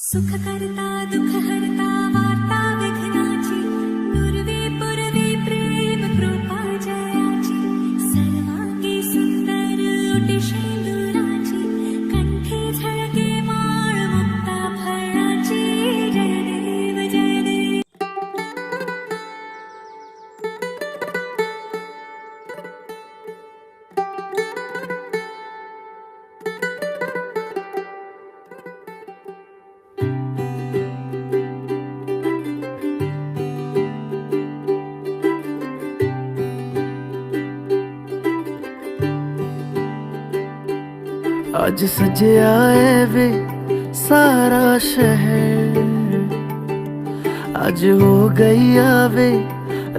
सुख करता दुख हरता वार्ता विघ्नाची नुरवी पुरवी प्रेम कृपा जयाची सर्वांगी सुंदर ओटी शेंदुराची कंठी झळके माळ मुक्ता फळाची जय देव जय देव. आज सजया है वे सारा शहर, आज हो गई आवे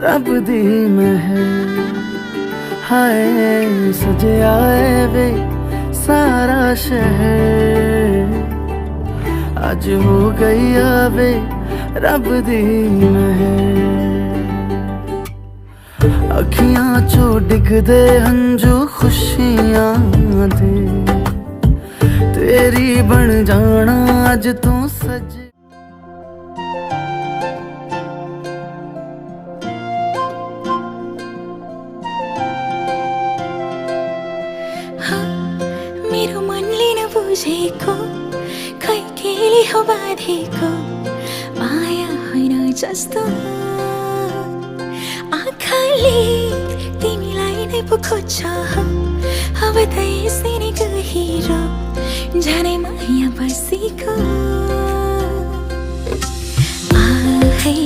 रब दी महर. हाय सजया है वे सारा शहर, आज हो गई आवे रब दी महर. अखियां चो डिगदे हंजू खुशियां दे, तेरी बन जाना अज तू सज. मेरो मनले नबुझेको खै केले हो बाधेको माया होइन जस्तो आँखाले तिमीलाई नै पो खोज्छ अब त यसै नै गहिरो जाने माया बसेको. आहै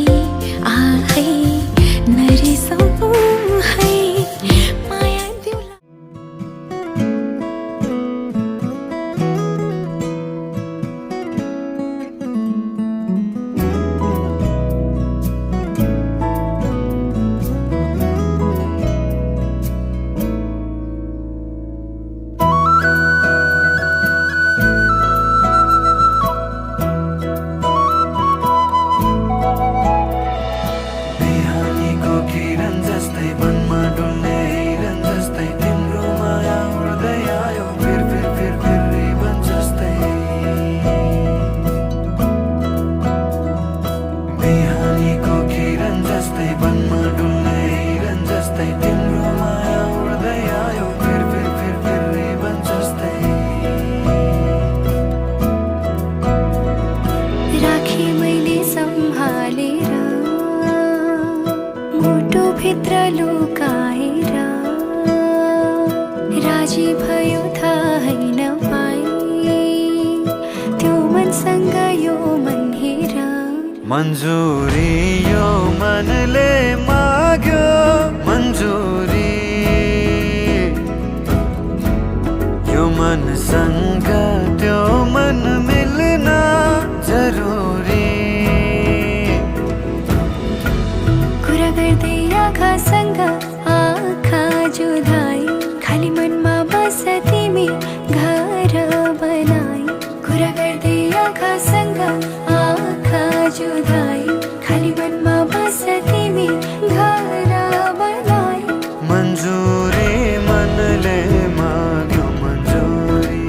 आहै नरिसाउ है माया दिउला. भित्र लुकाएर राजी भयो थाहै नपाई त्यो मनसँग यो मन हेर. मंजूरी यो मनले माग्यो मंजूरी, यो मनसँग त्यो मन मिल्न जरुरी. कुरा गर्दै आँखासँग आँखा जुधाई खाली मनमा बस तिमी घर बनाई. कुरा गर्दै आँखासँग आँखा जुधाई खाली मनमा बस तिमी घर बनाई. मंजूरी मनले माग्यो मंजूरी.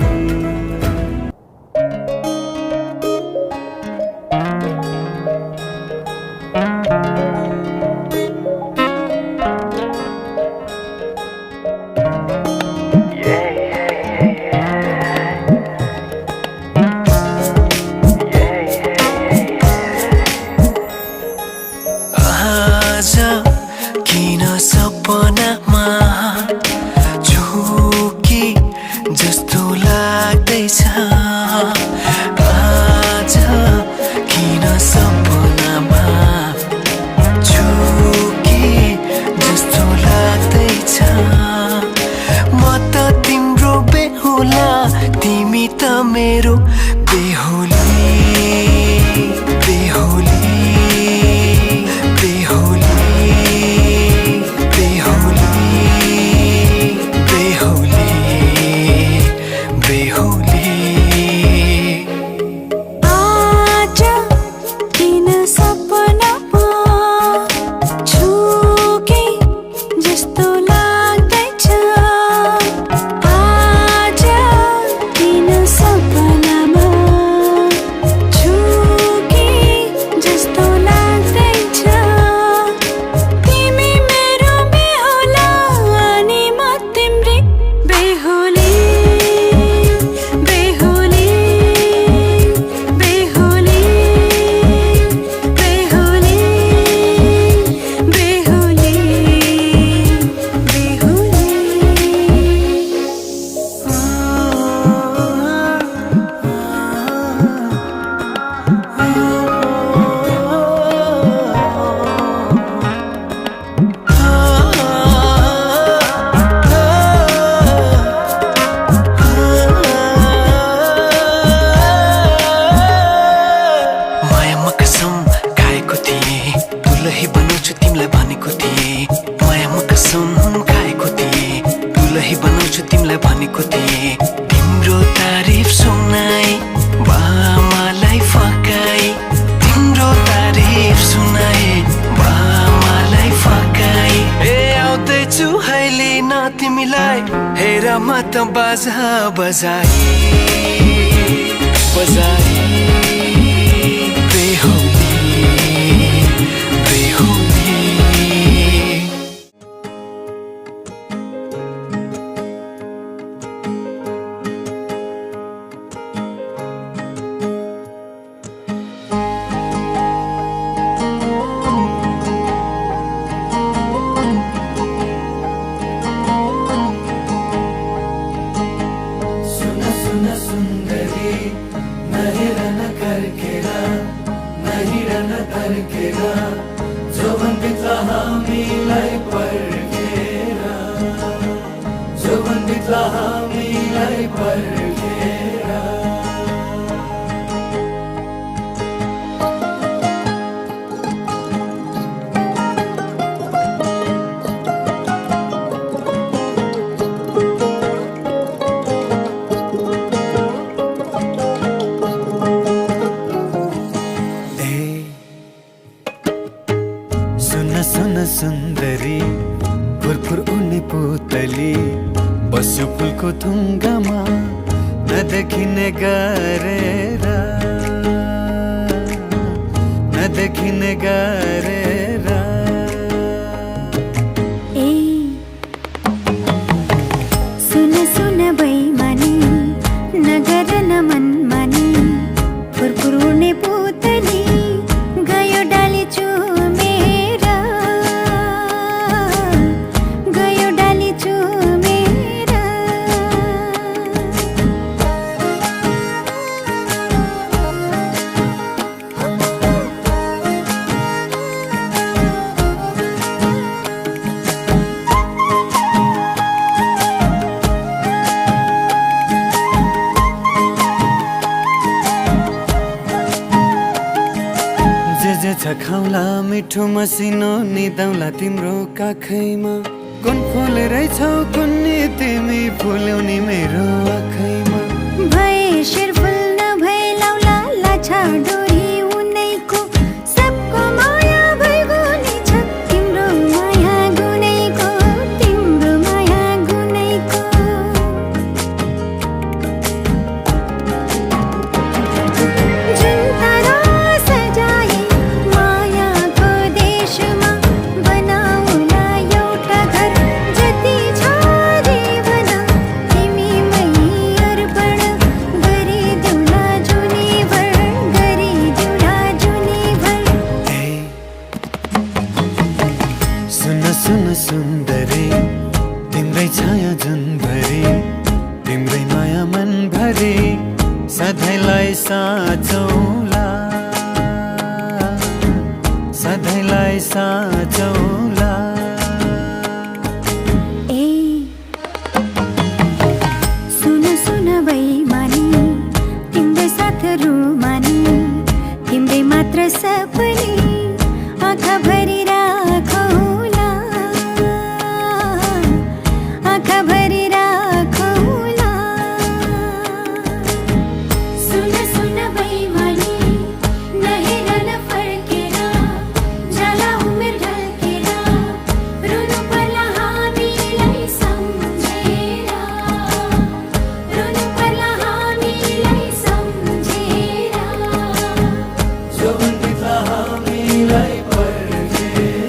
त बाजा बजाई बजाई बेहोनी बेहोनी सुंदरी नहीं रन करकेरा नहीं रन करकेरा जोवन बितला हामीलाई पर्खेरा जोवन बितला हामीलाई पर्खेरा सुन सुन्दरी फुरफुर उड्ने पुतली बस्यो फुलको थुङ्गामा नदेखिने गरेर नदेखिने गरेर ए सुन सुन बैमानी नगर न मनमानी फुरफुर उड्ने पुतली गयो डाली चुमेर गयो डाली चुमेर जे छ खाउला मिठो मसिनो निदाउला तिम्रो काखैमा कुन फुल रहेछौ कुन्नी तिमी फुल्याउनी मेरो आँखैमा भए शिरफुल नभए लाउला लाछा डोरी उनैको सबको माया भइगुनी छ तिम्रो माया गुनैको तिम्रो माया गुनैको जुन तारा सजाए मायाको देशमा बनाउला एउटा घर जति छ जीवन तिमीमै अर्पण गरिदेऊला जुनीभर गरिदेऊला जुनीभर ए सुन सुन सुन्दरी तिम्रै छाया जुनभरि तिम्रै माया मनभरि सधैँलाई साँचौला सधैँलाई साँचौला ए सुन सुन बैमानी तिम्रै साथ रुमानी तिम्रै मात्र सपनी आँखा भरि राखौला आँखा भरि राखौला सुन सुन बैमानी नहेरन फर्केर जाला उमेर ढल्केर रुनु पर्ला हामीलाई सम्झेर रुनु पर्ला हामीलाई सम्झेर जोवन बितला हामीलाई पर्खेर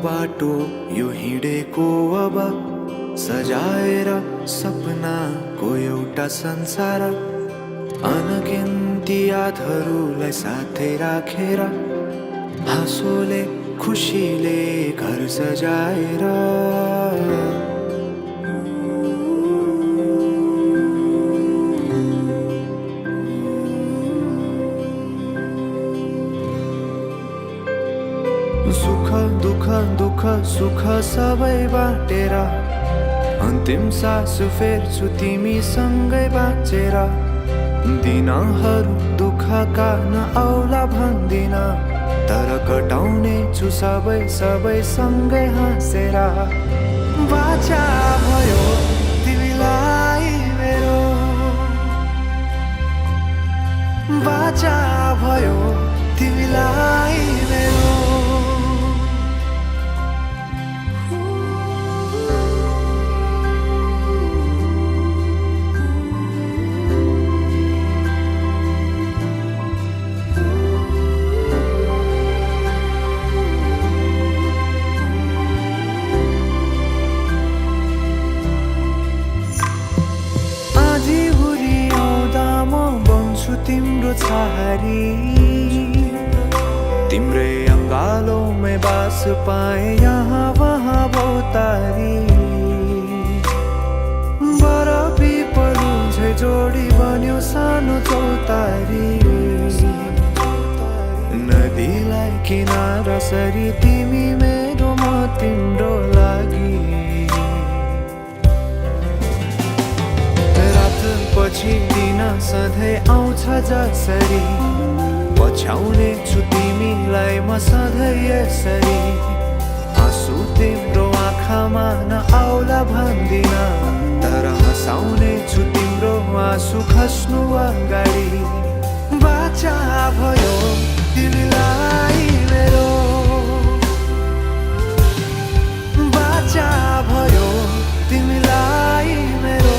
बाटो यो हिँडेको अब सजाएर सपनाको एउटा संसार अनगिन्ती यादहरूलाई साथै राखेर हाँसोले खुसीले घर सजाएर सुख दुःख दुःख सुख सबै बाटेर अन्तिम सास फेर्छु तिमीसँगै बाँचेर दिनहरू दुःखका नआउला भन्दिन तर कटाउने छु सबै सबै सँगै हाँसेर बाचा भयो तिमीलाई मेरो बाचा भयो तिमीलाई मेरो तिम्रो छहारी तिम्रै अङ्गालोमै बास पाए यहाँ वहाँ भौतारी बर पिपलु झै जोडी बन्यो सानो चौतारी नदीलाई किनारा सरी तिमी मेरो म तिम्रो लागि पछि दिन सधैँ आउँछ जसरी पछ्याउने छु तिमीलाई म सधैँ यसरी आँसु तिम्रो आँखामा नआउला भन्दिन तर हँसाउने छु तिम्रो आँसु खस्नु अगाडि बाचा भयो तिमीलाई मेरो बाचा भयो तिमीलाई मेरो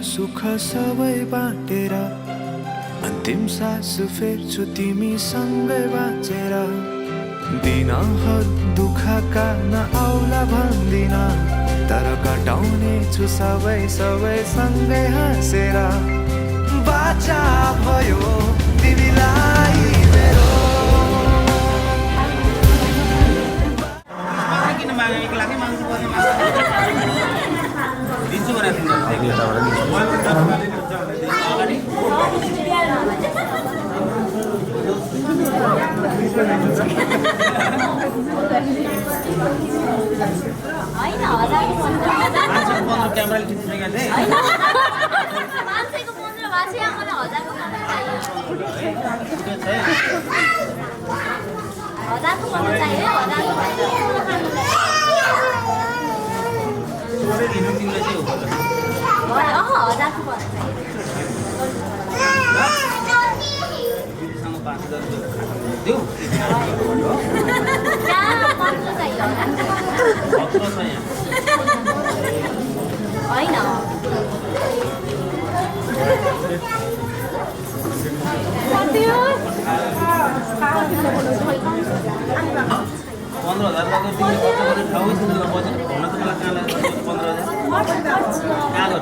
सुख सबै बाटेर अन्तिम सास फेर्छु तिमीसँगै बाँचेर दिनहरू दुःखका नआउला भन्दिन तर कटाउने छु सबै सबै सँगै हाँसेर बाचा भयो तिमीलाई मेरो क्यामेराले खिच्ने गर्दै मान्छेको 15 भाषा मलाई 1000 को मात्र चाहियो 1000 को मात्र चाहियो 1000 को थोरै दिनु तिमीले चाहिँ हो 1000 को मात्र चाहियो 5000 देऊ क्या मात्र चाहियो मात्र चाहियो होइन कति हो 15,000 लाग्यो तिमीले खर्च गरेर ठाउँ सुन्नु बजेट हुन त मलाई कहाँ लाग्छ 15,000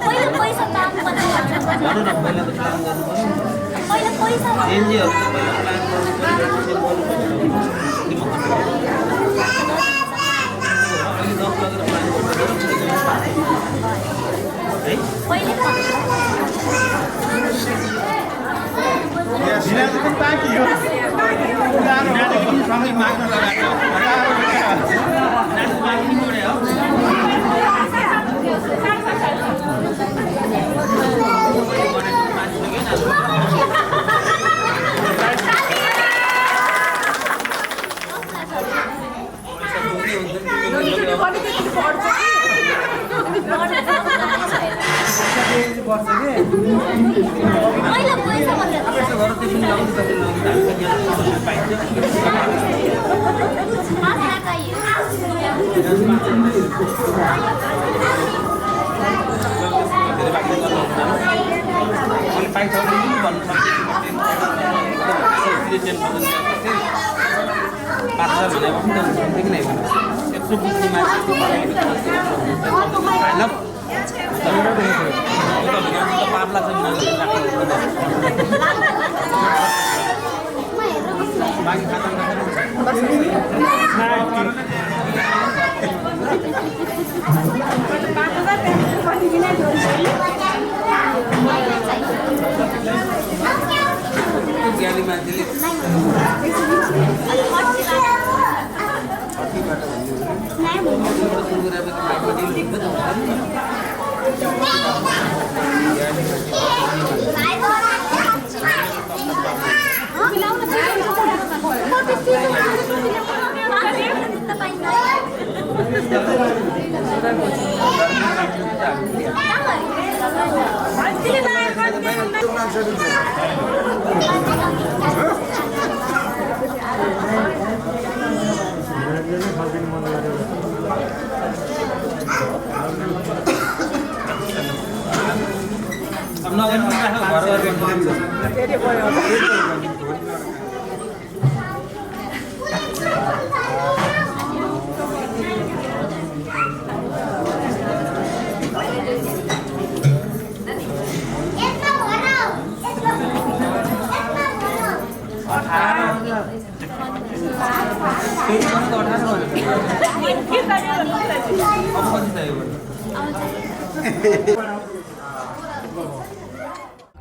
पहिला पैसा काम गर्नु पर्छ न पहिला त काम गर्नु पर्छ पहिला पैसा एनजीओ पहिला प्लान गर्नु पर्छ तिम्रो खर्च अहिले 10 लगेर प्लान गर्नु पर्छ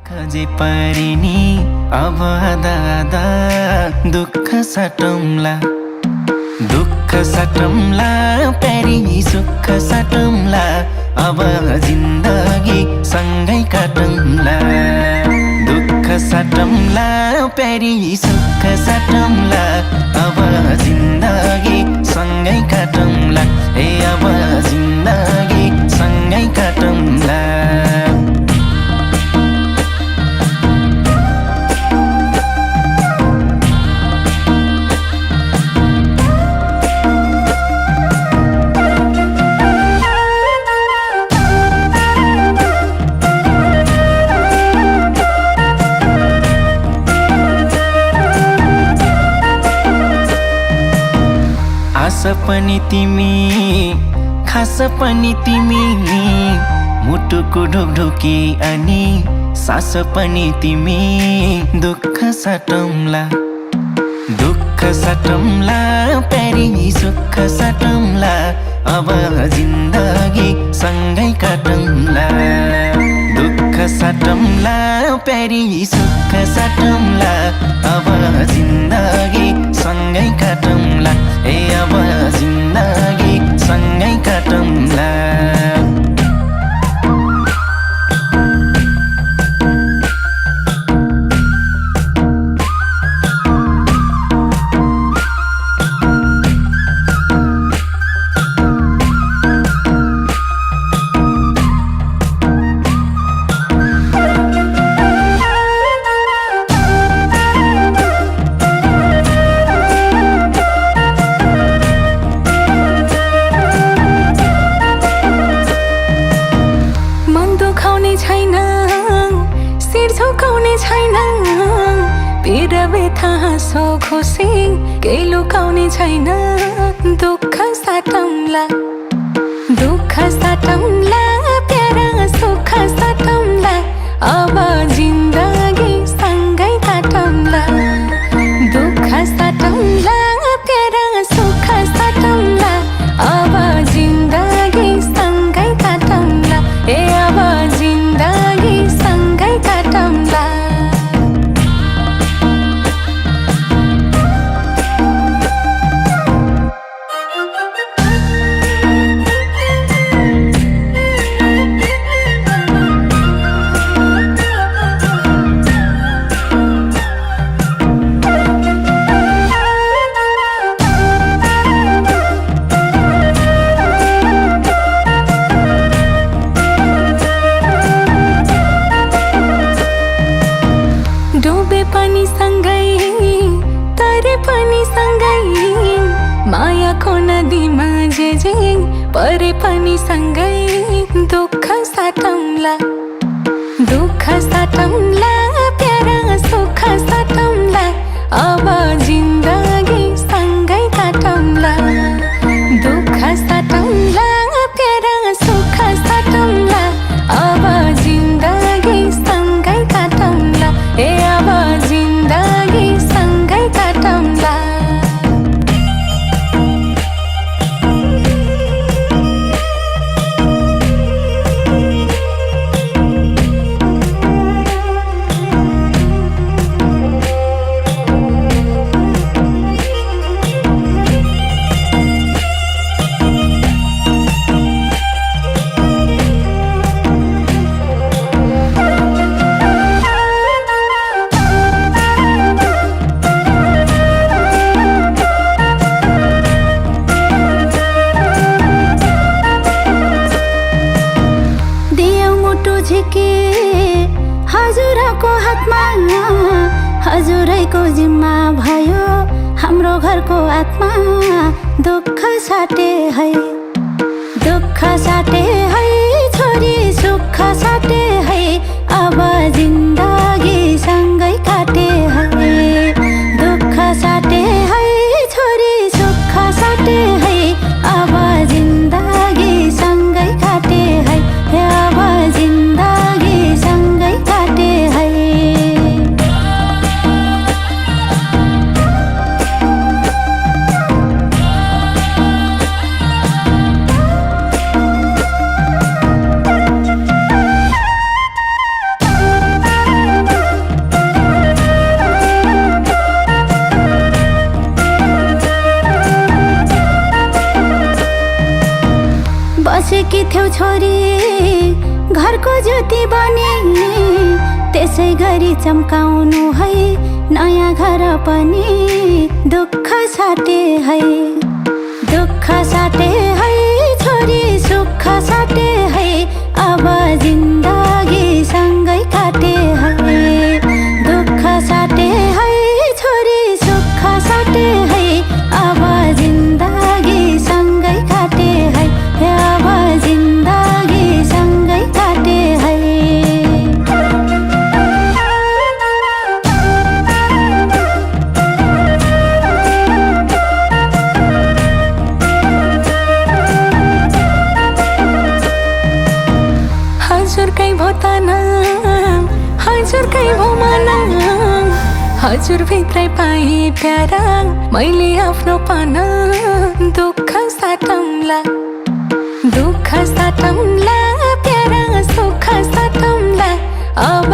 खजे परिनी अब दादा दुःख सटौँला पेरी सुख सटौँला अब जिन्दगी सँगै काटौँला दुःख सटौँला पेरी सुख सटौँला अब जिन्दगी सँगै काटौँला ए अब जिन्दगी सँगै काटौँला आशा पनि तिमी खास पनि तिमी मुटुको ढोकढोकी अनि सास पनि तिमी दुःख सटौँला पेरी सुख सटौँला अब जिन्दगी सँगै काटौँला दुःख सटौँला पेरी सुख सटौँला अब जिन्दगी सँगै काटौँला ए अब जिन्दगी सँगै काटौँला हाँसो खुसी केही लुकाउने छैन दुःख साटौँला प्यारा सुख साटौँला अब जिन्दगी सँगै काटौँला दुःख साटौँला प्यारा सुख साटौँला अब जिन्दगी सँगै काटौँला ए अब जिन्दगी सँगै काटौँला डुबे पनि सँगै तरे पनि सँगै मायाको नदीमा जे परे पनि सँगै दुःख साटौँला प्यारा सुख साटौँला अब जिन्दगी सँगै काटौँला दुःख साटौँला प्यारा सुख साटौँला अब जिन्दगी सँगै काटौँला ए अब जिन्दगी सँगै काटौँला झिके हजुरको हातमा हजुरैको जिम्मा भयो हाम्रो घरको आत्मा दुःख साटे है छोरी सुख साटे है अब जिन्दगी सँगै काटे है दुःख साटे है छोरी सुख साटे है अब जिन्दगी सँगै काटे है अब जिन्दगी सँगै काटे है बसेकी थियौ छोरी घरको ज्योति बने त्यसै गरी चम्काउनु है नयाँ घर पनि दुःख साटे है छोरी सुख साटे है अब जिन्दगी सँगै काटे है दुःख साटे है छोरी सुख साटे है अब जिन्दगी सँगै काटे है अब जिन्दगी सँगै काटे है हजुरकै भो तना हजुरकै भो मना हजुर भित्रै पाएँ प्यारा मैले आफ्नो पाना दुःख साटौँला प्यारा सुख साटौँला अब